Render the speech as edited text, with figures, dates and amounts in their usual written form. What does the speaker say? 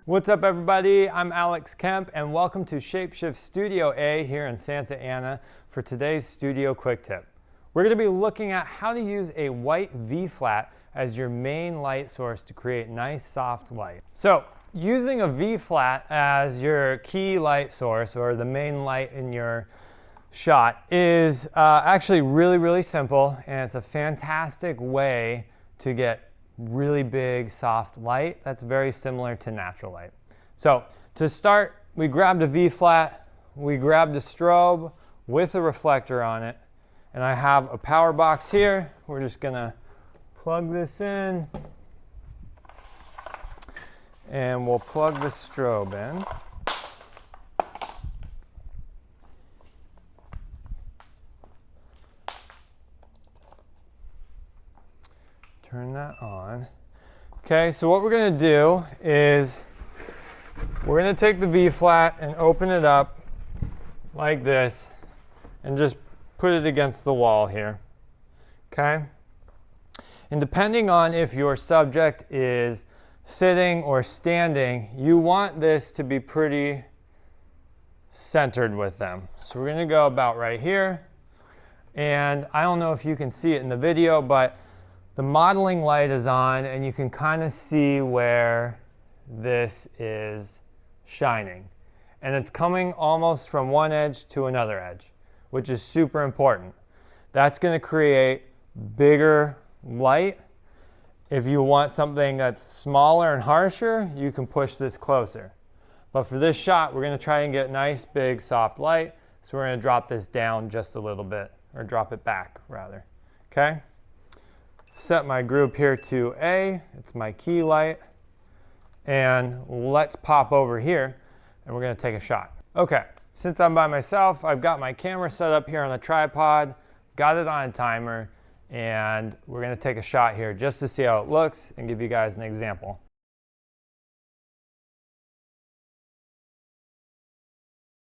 What's up everybody, I'm Alex Kemp and welcome to SHAPESHIFT Studio A here in Santa Ana for today's studio quick tip. We're going to be looking at how to use a white V-flat as your main light source to create nice soft light. So using a V-flat as your key light source or the main light in your shot is actually really simple, and it's a fantastic way to get really big soft light that's very similar to natural light. So to start, we grabbed a V-flat, we grabbed a strobe with a reflector on it, and I have a power box here. We're just gonna plug this in and we'll plug the strobe in. Turn that on. Okay, so what we're going to do is we're going to take the V-flat and open it up like this and just put it against the wall here. Okay? And depending on if your subject is sitting or standing, you want this to be pretty centered with them. So we're going to go about right here. And I don't know if you can see it in the video, but the modeling light is on and you can kind of see where this is shining. And it's coming almost from one edge to another edge, which is super important. That's going to create bigger light. If you want something that's smaller and harsher, you can push this closer. But for this shot, we're going to try and get nice, big, soft light. So we're going to drop this down just a little bit, or drop it back rather. Okay? Set my group here to A, it's my key light, and let's pop over here and we're going to take a shot. Okay, since I'm by myself, I've got my camera set up here on a tripod, got it on a timer, and we're going to take a shot here just to see how it looks and give you guys an example.